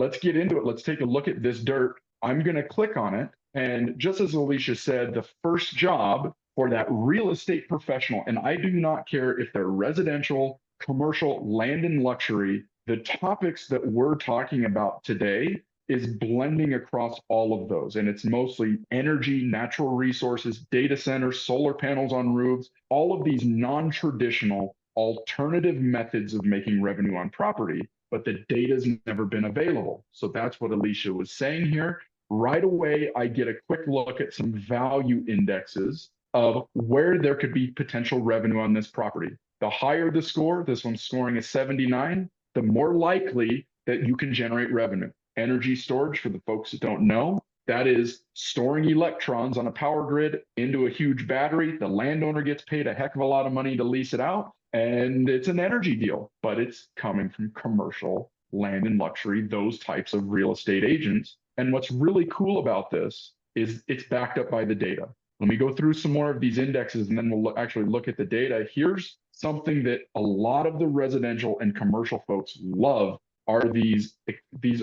let's get into it. Let's take a look at this dirt. I'm going to click on it. And just as Alicia said, the first job for that real estate professional, and I do not care if they're residential, commercial, land and luxury, the topics that we're talking about today is blending across all of those. And it's mostly energy, natural resources, data centers, solar panels on roofs, all of these non-traditional alternative methods of making revenue on property, but the data's never been available. So that's what Alicia was saying here. Right away, I get a quick look at some value indexes of where there could be potential revenue on this property. The higher the score, this one's scoring a 79, the more likely that you can generate revenue. Energy storage, for the folks that don't know, that is storing electrons on a power grid into a huge battery. The landowner gets paid a heck of a lot of money to lease it out, and it's an energy deal, but it's coming from commercial, land and luxury, those types of real estate agents. And what's really cool about this is it's backed up by the data. Let me go through some more of these indexes, and then we'll actually look at the data. Here's something that a lot of the residential and commercial folks love are these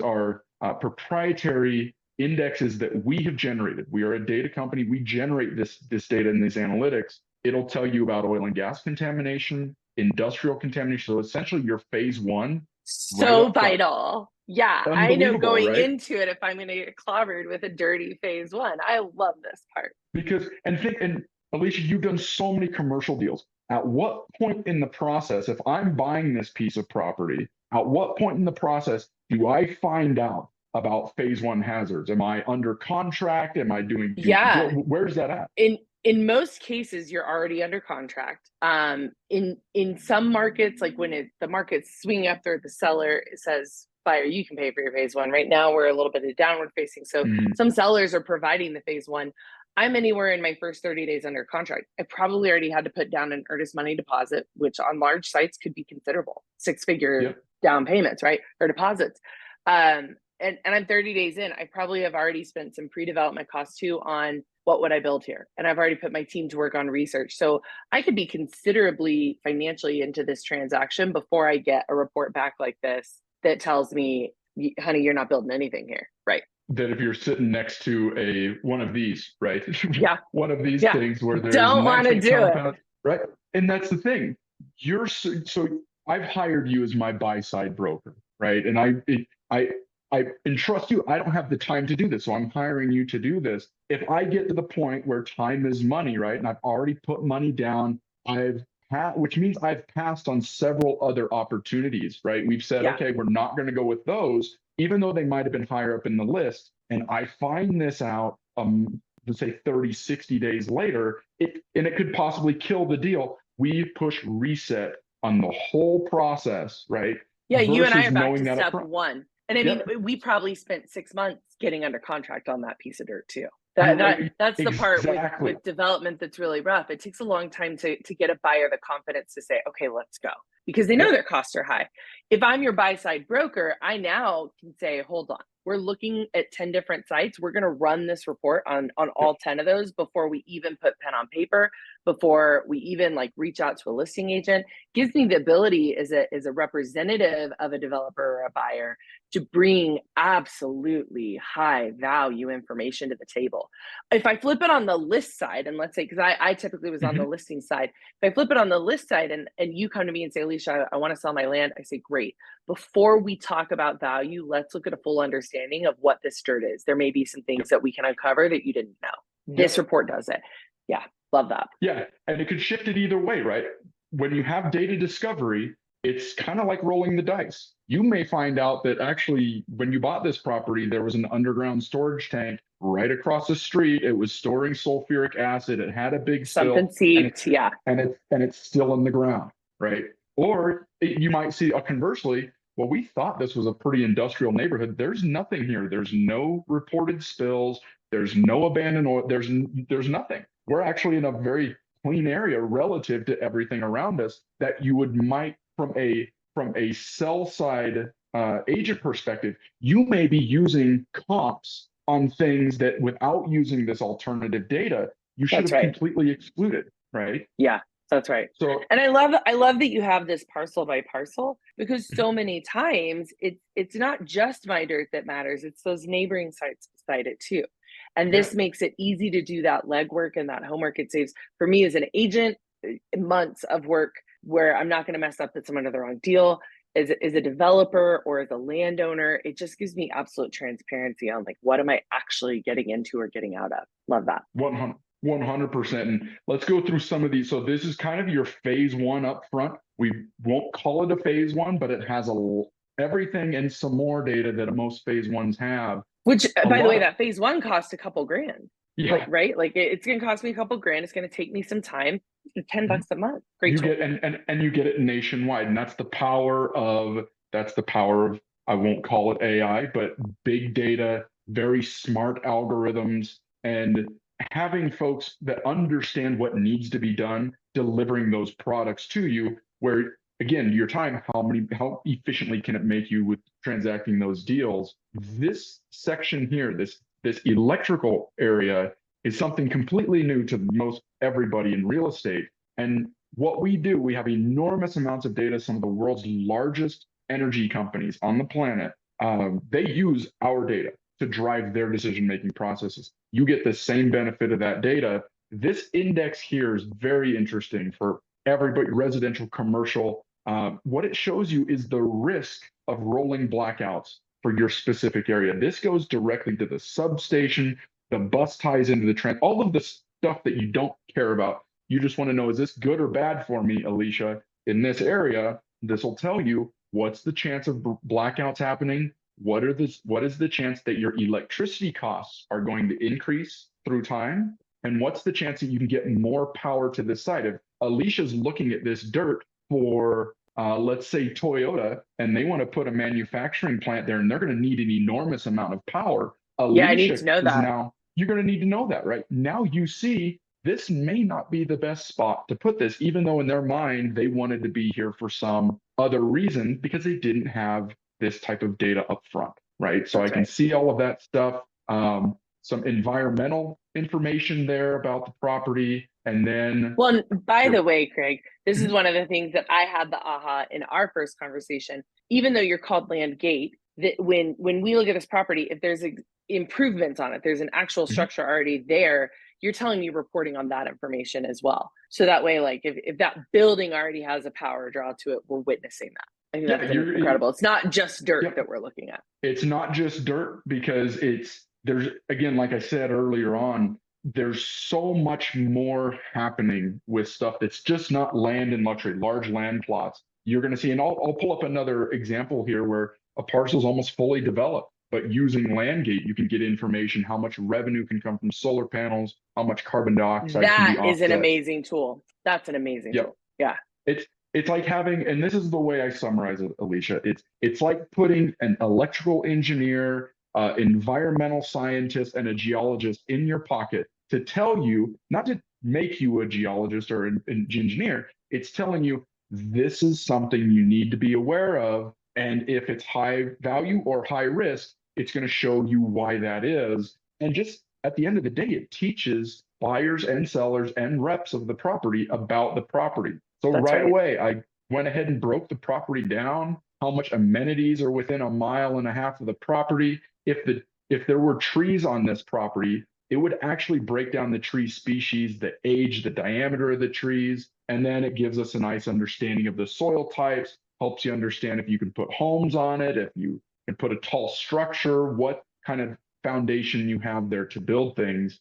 are proprietary indexes that we have generated. We are a data company. We generate this data and these analytics. It'll tell you about oil and gas contamination, industrial contamination. So essentially your phase one. So vital. Yeah, I know going right? into it, if I'm going to get clobbered with a dirty phase one. I love this part. Because, and Alicia, you've done so many commercial deals. At what point in the process, if I'm buying this piece of property, at what point in the process do I find out about phase one hazards? Am I under contract? Am I doing? Yeah. Where's that at? In most cases, you're already under contract. In some markets, like when the market's swinging up there, the seller says, buyer, you can pay for your phase one. Right now, we're a little bit of downward facing. So some sellers are providing the phase one. I'm anywhere in my first 30 days under contract. I probably already had to put down an earnest money deposit, which on large sites could be considerable, six-figure down payments, right? Or deposits. And I'm 30 days in. I probably have already spent some pre-development costs too on what would I build here? And I've already put my team to work on research. So I could be considerably financially into this transaction before I get a report back like this that tells me, honey, you're not building anything here, right? That if you're sitting next to one of these, right? Yeah. One of these things where there's don't want to do it, right? And that's the thing. So I've hired you as my buy side broker, right? And I entrust you. I don't have the time to do this, so I'm hiring you to do this. If I get to the point where time is money, right, and I've already put money down, which means I've passed on several other opportunities, right? We've said, okay, we're not going to go with those, even though they might have been higher up in the list. And I find this out, let's say 30, 60 days later, and it could possibly kill the deal. We push reset on the whole process, right? Yeah, you and I are back to step one. And I mean, we probably spent 6 months getting under contract on that piece of dirt too. That's the part with development that's really rough. It takes a long time to get a buyer the confidence to say, okay, let's go, because they know their costs are high. If I'm your buy side broker, I now can say, hold on, we're looking at 10 different sites. We're going to run this report on all 10 of those before we even put pen on paper, before we even like reach out to a listing agent. Gives me the ability as a representative of a developer or a buyer to bring absolutely high value information to the table. If I flip it on the list side, and let's say, because I typically was on the listing side, if I flip it on the list side and you come to me and say, Alicia, I want to sell my land, I say, great. Before we talk about value, let's look at a full understanding of what this dirt is. There may be some things that we can uncover that you didn't know. This report does it. Yeah, love that. Yeah, and it could shift it either way, right? When you have data discovery, it's kind of like rolling the dice. You may find out that actually, when you bought this property, there was an underground storage tank right across the street. It was storing sulfuric acid. It had a big spill. Something seeped, and it's still in the ground, right? Or you might see, conversely, well, we thought this was a pretty industrial neighborhood. There's nothing here. There's no reported spills. There's no abandoned oil. There's nothing. We're actually in a very clean area relative to everything around us that you might from a sell side agent perspective, you may be using comps on things that without using this alternative data, you should have completely excluded, right? Yeah. That's right. So, and I love that you have this parcel by parcel, because so many times it's not just my dirt that matters, it's those neighboring sites beside it too. And this makes it easy to do that legwork and that homework. It saves, for me as an agent, months of work where I'm not going to mess up that someone under the wrong deal. As a developer or as a landowner, it just gives me absolute transparency on like, what am I actually getting into or getting out of? Love that. 100%. And let's go through some of these. So this is kind of your phase one up front. We won't call it a phase one, but it has everything and some more data that most phase ones have. Which, by the way, that phase one cost a couple grand. Yeah. Like, right? Like it's going to cost me a couple grand. It's going to take me some time. $10 a month. Great. You get and you get it nationwide, and that's the power of I won't call it AI, but big data, very smart algorithms, and having folks that understand what needs to be done, delivering those products to you. Where again, your time, how efficiently can it make you with transacting those deals? This section here, this electrical area, is something completely new to most everybody in real estate. And what we do, we have enormous amounts of data. Some of the world's largest energy companies on the planet, they use our data to drive their decision-making processes. You get the same benefit of that data. This index here is very interesting for everybody, residential, commercial. What it shows you is the risk of rolling blackouts for your specific area. This goes directly to the substation, the bus ties into the train, all of the stuff that you don't care about. You just want to know, is this good or bad for me, Alicia? In this area, this will tell you what's the chance of blackouts happening. What is the chance that your electricity costs are going to increase through time? And what's the chance that you can get more power to this site? If Alicia's looking at this dirt for, let's say Toyota, and they want to put a manufacturing plant there, and they're going to need an enormous amount of power. Alicia, I need to know that. Now, you're going to need to know that, right? Now you see, this may not be the best spot to put this, even though in their mind, they wanted to be here for some other reason because they didn't have this type of data up front, right? So I can see all of that stuff, some environmental information there about the property. And then, well, by the way, Craig, this is one of the things that I had the aha in our first conversation. Even though you're called LandGate, that when we look at this property, if there's improvements on it, there's an actual structure already there, you're telling me reporting on that information as well. So that way, like if that building already has a power draw to it, we're witnessing that. I think that's incredible. It's not just dirt that we're looking at. It's not just dirt, because there's, again, like I said earlier on, there's so much more happening with stuff that's just not land and luxury, large land plots. You're going to see, and I'll pull up another example here where a parcel is almost fully developed, but using LandGate, you can get information, how much revenue can come from solar panels, how much carbon dioxide can be offset. That is an amazing tool. That's an amazing tool. Yeah. It's like having, and this is the way I summarize it, Alicia, it's like putting an electrical engineer, environmental scientist, and a geologist in your pocket to tell you, not to make you a geologist or an engineer, it's telling you, this is something you need to be aware of. And if it's high value or high risk, it's going to show you why that is. And just at the end of the day, it teaches buyers and sellers and reps of the property about the property. So right away, I went ahead and broke the property down, how much amenities are within 1.5 miles of the property. If there were trees on this property, it would actually break down the tree species, the age, the diameter of the trees, and then it gives us a nice understanding of the soil types, helps you understand if you can put homes on it, if you can put a tall structure, what kind of foundation you have there to build things.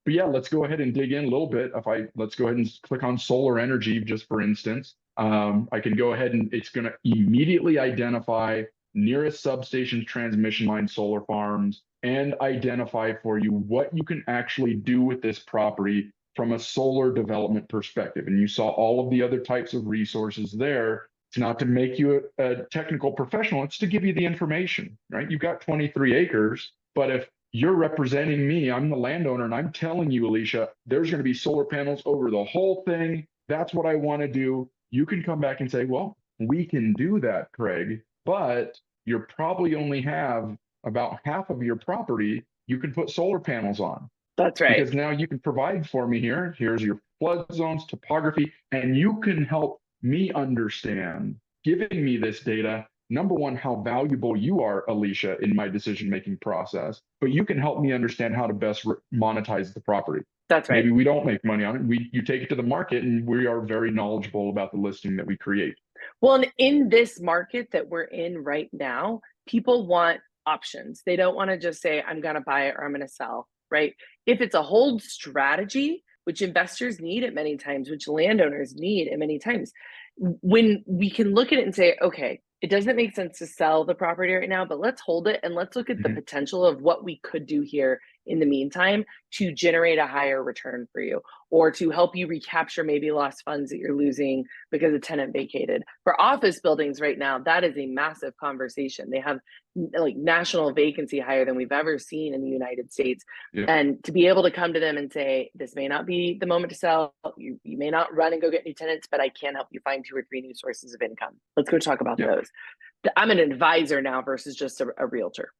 But yeah, let's go ahead and dig in a little bit. Let's go ahead and click on solar energy, just for instance. I can go ahead and it's going to immediately identify nearest substations, transmission lines, solar farms, and identify for you what you can actually do with this property from a solar development perspective. And you saw all of the other types of resources there. It's not to make you a technical professional, it's to give you the information, right? You've got 23 acres, but if you're representing me, I'm the landowner, and I'm telling you, Alicia, there's going to be solar panels over the whole thing. That's what I want to do. You can come back and say, well, we can do that, Craig, but you probably only have about half of your property you can put solar panels on. That's right. Because now you can provide for me here. Here's your flood zones, topography, and you can help me understand, giving me this data, number one, how valuable you are, Alicia, in my decision-making process, but you can help me understand how to best monetize the property. That's right. Maybe we don't make money on it. You take it to the market, and we are very knowledgeable about the listing that we create. Well, and in this market that we're in right now, people want options. They don't want to just say, I'm going to buy it or I'm going to sell, right? If it's a hold strategy, which investors need at many times, which landowners need at many times, when we can look at it and say, okay, it doesn't make sense to sell the property right now, but let's hold it and let's look at the potential of what we could do here in the meantime to generate a higher return for you, or to help you recapture maybe lost funds that you're losing because a tenant vacated. For office buildings right now, that is a massive conversation. They have like national vacancy higher than we've ever seen in the United States. Yeah. And to be able to come to them and say, this may not be the moment to sell, you may not run and go get new tenants, but I can help you find 2 or 3 new sources of income. Let's go talk about those. I'm an advisor now versus just a realtor.